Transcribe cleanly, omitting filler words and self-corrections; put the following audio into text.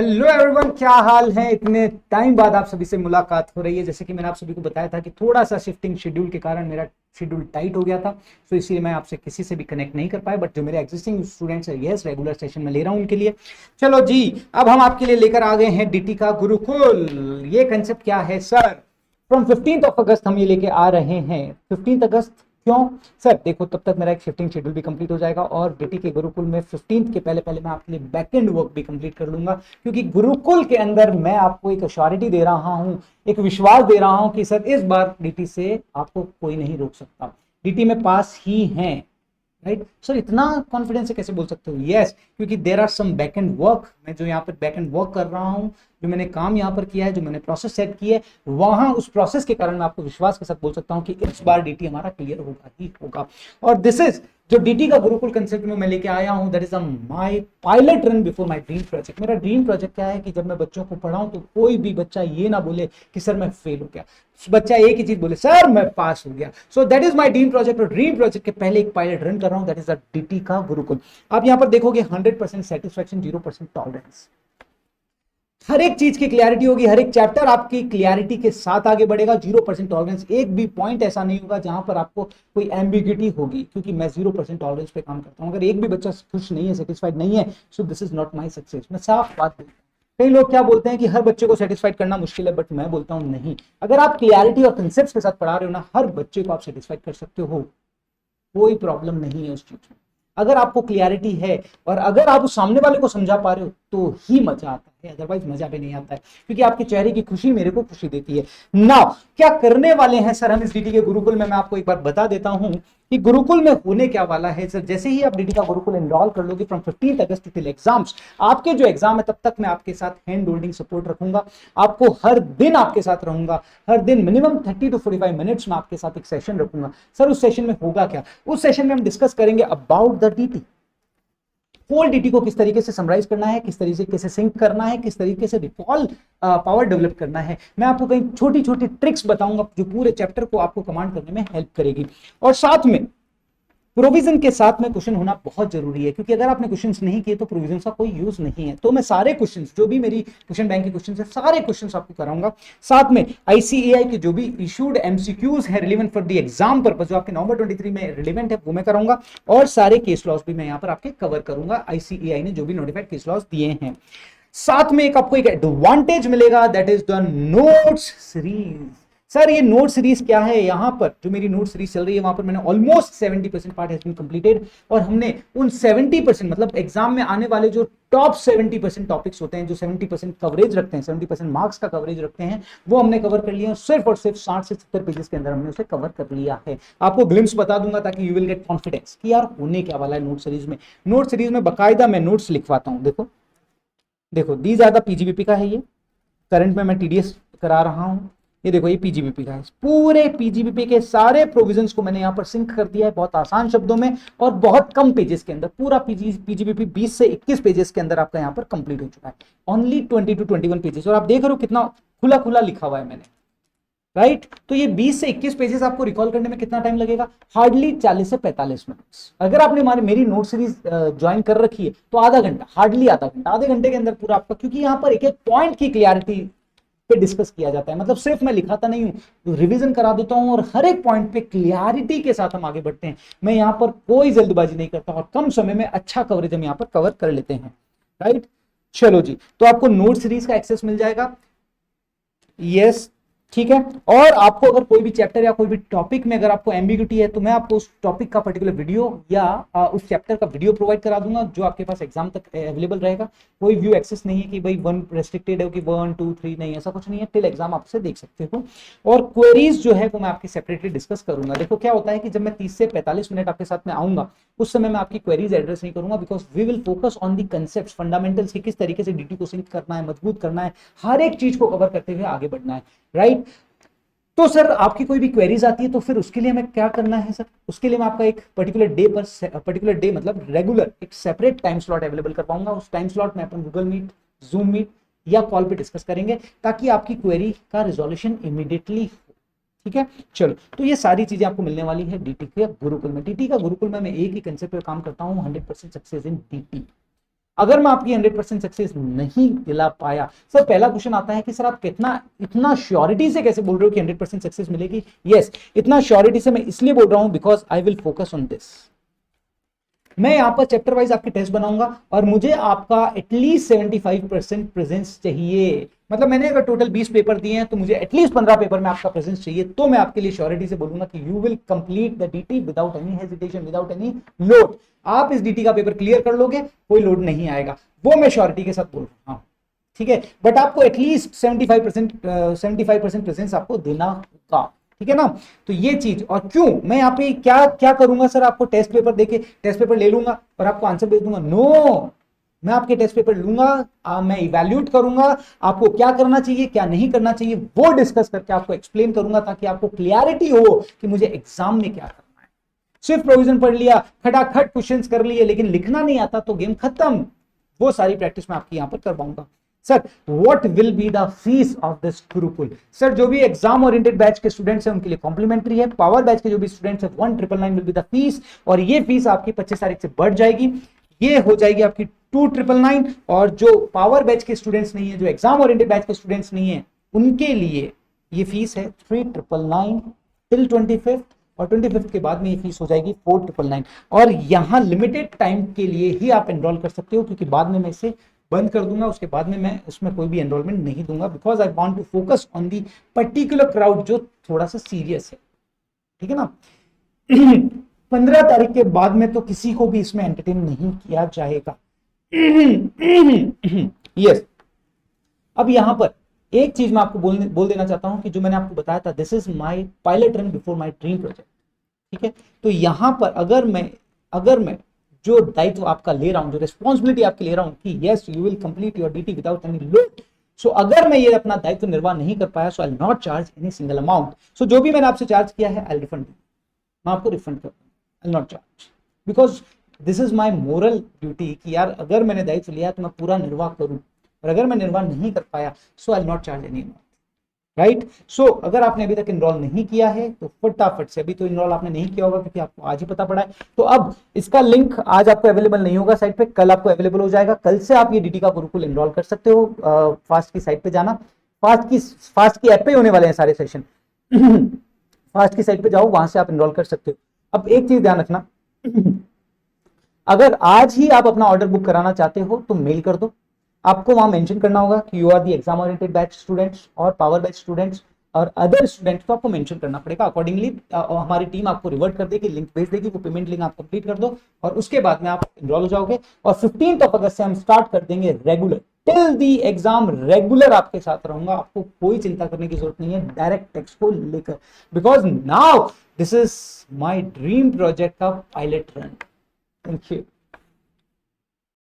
Hello everyone, क्या हाल है। इतने टाइम बाद आप सभी से मुलाकात हो रही है। जैसे कि मैंने आप सभी को बताया था कि थोड़ा सा शिफ्टिंग शेड्यूल के कारण मेरा शेड्यूल टाइट हो गया था, तो इसलिए मैं आपसे किसी से भी कनेक्ट नहीं कर पाया। बट जो मेरे एग्जिस्टिंग स्टूडेंट्स है, यस, रेगुलर सेशन में ले रहा हूं उनके लिए। चलो जी, अब हम आपके लिए लेकर आ गए हैं डीटी का गुरुकुल। ये कंसेप्ट क्या है सर? फ्रॉम 15 अगस्त हम ये लेके आ रहे हैं। 15 अगस्त क्यों सर? देखो, तब तक मेरा एक शिफ्टिंग शेड्यूल भी कंप्लीट हो जाएगा और डीटी के गुरुकुल में 15 के पहले पहले मैं आपके लिए बैकएंड वर्क भी कंप्लीट कर लूंगा, क्योंकि गुरुकुल के अंदर मैं आपको एक अश्योरिटी दे रहा हूं, एक विश्वास दे रहा हूं कि सर इस बार डीटी से आपको कोई नहीं रोक सकता। डीटी में पास ही हैं। राइट सर, इतना कॉन्फिडेंस से कैसे बोल सकते हो? यस, क्योंकि there are some back end work. मैं जो यहाँ पर बैक एंड वर्क कर रहा हूँ, जो मैंने काम यहाँ पर किया है, जो मैंने प्रोसेस सेट की है, वहां उस प्रोसेस के कारण मैं आपको विश्वास के साथ बोल सकता हूँ कि इस बार डीटी हमारा क्लियर होगा ही होगा। और दिस इज जो डीटी का गुरुकुल कंसेप्ट में मैं लेके आया हूं, that is my pilot run before my dream project. मेरा ड्रीम प्रोजेक्ट क्या है कि जब मैं बच्चों को पढ़ाऊं तो कोई भी बच्चा ये ना बोले कि सर मैं फेल हो गया, बच्चा एक ही चीज बोले, सर मैं पास हो गया। So that is my dream project. और ड्रीम प्रोजेक्ट के पहले एक पायलट रन कर रहा हूं, दैट इज द डीटी का गुरुकुल। आप यहां पर देखोगे 100% सेटिस्फैक्शन, 0% टॉलरेंस। हर एक चीज की क्लियरिटी होगी, हर एक चैप्टर आपकी क्लियरिटी के साथ आगे बढ़ेगा। 0% टॉलरेंस, एक भी पॉइंट ऐसा नहीं होगा जहां पर आपको कोई एम्बिग्यूटी होगी, क्योंकि मैं 0% टॉलरेंस पे काम करता हूं। अगर एक भी बच्चा खुश नहीं है, सेटिस्फाइड नहीं है, so this is not my success. मैं साफ बात बोलता हूं। कई लोग क्या बोलते हैं कि हर बच्चे को सेटिस्फाइड करना मुश्किल है, बट मैं बोलता हूं नहीं। अगर आप क्लियरिटी और कंसेप्ट के साथ पढ़ा रहे हो ना, हर बच्चे को आप सेटिस्फाइड कर सकते हो। कोई प्रॉब्लम नहीं है उस चीज में। अगर आपको क्लियरिटी है और अगर आप उस सामने वाले को समझा पा रहे हो तो ही मजा आता है, अदरवाइज मजा भी नहीं आता है, क्योंकि आपके चेहरे की खुशी मेरे को खुशी देती है। नाउ क्या करने वाले हैं सर हम इस डीटी के गुरुकुल में? मैं आपको एक बार बता देता हूं कि गुरुकुल में होने क्या वाला है सर। जैसे ही आप डीटी का गुरुकुल एनरोल कर लोगे, फ्रॉम 15 अगस्त टिल एग्जाम्स, आपके जो एग्जाम है तब तक मैं आपके साथ हैंड होल्डिंग सपोर्ट रखूंगा। आपको हर दिन आपके साथ रहूंगा। हर दिन मिनिमम 30 to 45 मिनट्स में आपके साथ एक सेशन रखूंगा। सर उस सेशन में होगा क्या? उस सेशन में हम डिस्कस करेंगे अबाउट द डीटी। होल डीटी को किस तरीके से समराइज करना है, किस तरीके से सिंक करना है, किस तरीके से रिकॉल पावर डेवलप करना है। मैं आपको कई छोटी छोटी ट्रिक्स बताऊंगा जो पूरे चैप्टर को आपको कमांड करने में हेल्प करेगी। और साथ में प्रोविजन के साथ में क्वेश्चन होना बहुत जरूरी है, क्योंकि अगर आपने क्वेश्चंस नहीं किए तो प्रोविजन का कोई यूज नहीं है। तो मैं सारे क्वेश्चंस, जो भी मेरी क्वेश्चन बैंक के क्वेश्चंस है, सारे क्वेश्चंस आपको कराऊंगा। साथ में आईसीएआई के जो भी इशूड एमसीक्यूज है relevant for the exam purpose, जो आपके नवंबर 23 में रिलेवेंट है, वो मैं कराऊंगा। और सारे केस लॉस भी मैं यहाँ पर आपके कवर करूंगा, आईसीएआई ने जो भी नोटिफाइड केस लॉस दिए हैं। साथ में एक आपको एक एडवांटेज मिलेगा, that is the notes series. Sir ये नोट सीरीज क्या है? यहां पर जो मेरी नोट सीरीज चल रही है, वहां पर मैंने almost 70% part has been completed, और हमने उन 70%, मतलब एग्जाम में आने वाले जो टॉप 70% टॉपिक्स होते हैं, जो 70% कवरेज रखते हैं, 70% मार्क्स का कवरेज रखते हैं, वो हमने कवर कर लिया। सिर्फ और सिर्फ 60 से 70 पेजेस के अंदर हमने उसे कवर कर लिया है। आपको ग्लिम्स बता दूंगा ताकि यू विल गेट कॉन्फिडेंस कि यार होने क्या वाला है नोट सीरीज में। नोट सीरीज में बकायदा मैं नोट्स लिखवाता हूं। देखो देखो, दीज आर द पीजीबीपी का है ये। करंट में मैं टीडीएस करा रहा हूं। ये देखो, ये पीजीबीपी का है। पूरे पीजीबीपी के सारे प्रोविजंस को मैंने यहां पर सिंक कर दिया है, बहुत आसान शब्दों में और बहुत कम पेजेस के अंदर। पूरा पीजीबीपी 20 से 21 पेजेस के अंदर आपका यहां पर कंप्लीट हो चुका है। Only 20 to 21 pages. और आप देख रहे हो कितना खुला खुला लिखा हुआ है मैंने, राइट? तो ये 20 से 21 पेजेस आपको रिकॉल करने में कितना टाइम लगेगा? हार्डली 40 से 45 मिनट्स। अगर आपने मेरी नोट सीरीज ज्वाइन कर रखी है तो आधा घंटा, हार्डली आधा घंटा, आधे घंटे के अंदर पूरा आपका, क्योंकि यहां पर एक एक पॉइंट की क्लियरिटी पे डिस्कस किया जाता है। मतलब सिर्फ मैं लिखाता नहीं हूं, रिवीजन करा देता हूं और हर एक पॉइंट पे क्लियरिटी के साथ हम आगे बढ़ते हैं। मैं यहां पर कोई जल्दबाजी नहीं करता और कम समय में अच्छा कवरेज हम यहां पर कवर कर लेते हैं, राइट? चलो जी, तो आपको नोट सीरीज का एक्सेस मिल जाएगा। यस, ठीक है। और आपको अगर कोई भी चैप्टर या कोई भी टॉपिक में अगर आपको एम्बिग्यूटी है, तो मैं आपको उस टॉपिक का पर्टिकुलर वीडियो या उस चैप्टर का वीडियो प्रोवाइड करा दूंगा, जो आपके पास एग्जाम तक अवेलेबल रहेगा। कोई व्यू एक्सेस नहीं है कि भाई 1 रेस्ट्रिक्टेड है कि 1 2 3, नहीं, ऐसा कुछ नहीं है। टिल एग्जाम आप उसे देख सकते हो। और क्वेरीज जो है वो मैं आपकी सेपरेटली डिस्कस करूंगा। देखो क्या होता है कि जब मैं 30 से 45 मिनट आपके साथ में आऊंगा, उस समय मैं आपकी क्वेरीज एड्रेस नहीं करूंगा, because we will focus on the concept, fundamentals की किस तरीके से डीटी को सिंक करना है, मजबूत करना है, हर एक चीज को कवर करते हुए आगे बढ़ना है, राइट? तो सर आपकी कोई भी क्वेरीज आती है तो फिर उसके लिए हमें क्या करना है सर? उसके लिए मैं आपका एक पर्टिकुलर डे मतलब रेगुलर एक सेपरेट टाइम स्लॉट अवेलेबल कर पाऊंगा। उस टाइम स्लॉट में अपन गूगल मीट, जूम मीट या कॉल पे डिस्कस करेंगे, ताकि आपकी क्वेरी का रिजोल्यूशन इमीडिएटली हो। ठीक है, चलो, तो ये सारी चीजें आपको मिलने वाली है डीटी के गुरुकुल में। डीटी का गुरुकुल में मैं एक ही कंसेप्ट पे काम करता हूँ, 100% सक्सेस इन डीटी। अगर मैं आपकी 100% सक्सेस नहीं दिला पाया, सर पहला क्वेश्चन आता है कि सर आप कितना इतना श्योरिटी से कैसे बोल रहे हो कि 100% सक्सेस मिलेगी? यस, इतना श्योरिटी से मैं इसलिए बोल रहा हूं because I will focus on this. मैं यहां पर चैप्टर वाइज आपके टेस्ट बनाऊंगा और मुझे आपका एटलीस्ट 75% प्रेजेंस चाहिए। मतलब मैंने अगर टोटल 20 पेपर दिए हैं तो मुझे एटलीस्ट 15 पेपर में आपका प्रेजेंस चाहिए, तो मैं आपके लिए श्योरिटी से बोलूंगा कि you will complete the DT without any hesitation, without any load. आप इस डीटी का पेपर क्लियर कर लोगे, कोई लोड नहीं आएगा, वो मैं श्योरिटी के साथ बोल रहा हूं, ठीक है। बट आपको एटलीस्ट 75% प्रेजेंस आपको देना होगा, ठीक है ना। तो ये चीज, और क्यों मैं यहाँ पे क्या क्या करूंगा सर, आपको टेस्ट पेपर देके टेस्ट पेपर ले लूंगा और आपको आंसर भेज दूंगा? नो, मैं आपके टेस्ट पेपर लूंगा, मैं इवैल्यूएट करूंगा, आपको क्या करना चाहिए क्या नहीं करना चाहिए वो डिस्कस करके आपको एक्सप्लेन करूंगा, ताकि आपको क्लियरिटी हो कि मुझे एग्जाम में क्या करना है। सिर्फ प्रोविजन पढ़ लिया, खटाखट क्वेश्चंस कर लिए, लेकिन लिखना नहीं आता तो गेम खत्म। वो सारी प्रैक्टिस मैं आपकी यहां पर करवाऊंगा। Sir what will be the fees of this Gurukul? Sir जो भी एग्जाम ओरिएंटेड बैच के स्टूडेंट्स हैं उनके लिए कॉम्प्लीमेंट्री है। पावर बैच के जो भी स्टूडेंट्स हैं 1999 विल बी द फीस, और ये फीस आपकी 25 तारीख से बढ़ जाएगी, ये हो जाएगी आपकी 2999। और जो पावर बैच के स्टूडेंट्स नहीं है, जो एग्जाम ओरिएंटेड बैच के स्टूडेंट्स नहीं है, उनके लिए ये फीस है 3999 टिल 25th, और 25th के बाद में ये फीस हो जाएगी 4999। और यहां लिमिटेड टाइम के लिए ही आप एनरोल कर सकते हो, क्योंकि बाद में मैं इसे बंद कर दूंगा, उसके बाद में मैं उसमें कोई भी एनरोलमेंट नहीं दूंगा, because I want to focus on the particular crowd जो थोड़ा सा सीरियस है, ठीक है ना। 15 तारीख के बाद में तो किसी को भी इसमें एंटरटेन नहीं किया जाएगा। यस, अब यहां पर एक चीज मैं आपको बोल देना चाहता हूं कि जो मैंने आपको बताया था, this is my pilot run before my dream project, ठीक है। तो यहां पर अगर मैं जो दायित्व आपका ले रहा हूं, जो रिस्पॉन्सिबिलिटी आपकी ले रहा हूं कि yes you will complete your duty without any load, so अगर मैं ये अपना दायित्व निर्वाह नहीं कर पाया, so I will not charge any single amount. So जो भी मैंने आपसे चार्ज किया है आई विल रिफंड, मैं आपको रिफंड कर दूंगा, आई will not charge, because this is my moral duty कि यार अगर मैंने दायित्व लिया तो मैं पूरा निर्वाह करूं, और अगर मैं निर्वाह नहीं कर पाया so I will not charge any amount, right. So अगर आपने अभी तक इनरोल नहीं किया है तो फटाफट से, अभी तो इनरोल आपने नहीं किया होगा क्योंकि आपको आज ही पता पड़ा है, तो अब इसका लिंक आज आपको अवेलेबल नहीं होगा साइट पे, कल आपको अवेलेबल हो जाएगा। कल से आप ये डीटी का गुरुकुल इनरोल कर सकते हो। फास्ट की साइट पे जाना, फास्ट की ऐप पे होने वाले हैं सारे सेशन। फास्ट की साइट पे जाओ, वहां से आप इनरोल कर सकते हो। अब एक चीज ध्यान रखना, अगर आज ही आप अपना ऑर्डर बुक कराना चाहते हो तो मेल कर दो, आपको वहां मेंशन करना होगा कि you are the exam oriented batch students और पावर बैच स्टूडेंट्स और अदर स्टूडेंट्स, तो आपको मेंशन करना पड़ेगा। अकॉर्डिंगली हमारी टीम आपको रिवर्ट कर देगी, लिंक भेज देगी, वो पेमेंट लिंक आप कंप्लीट कर दो और उसके बाद में आप एनरोल हो जाओगे। और 15 अगस्त से हम स्टार्ट कर देंगे regular, till the exam regular आपके साथ रहूंगा, आपको कोई चिंता करने की जरूरत नहीं है डायरेक्ट टेक्स्ट को लेकर, because now this is my dream project का पायलट रन। Thank you.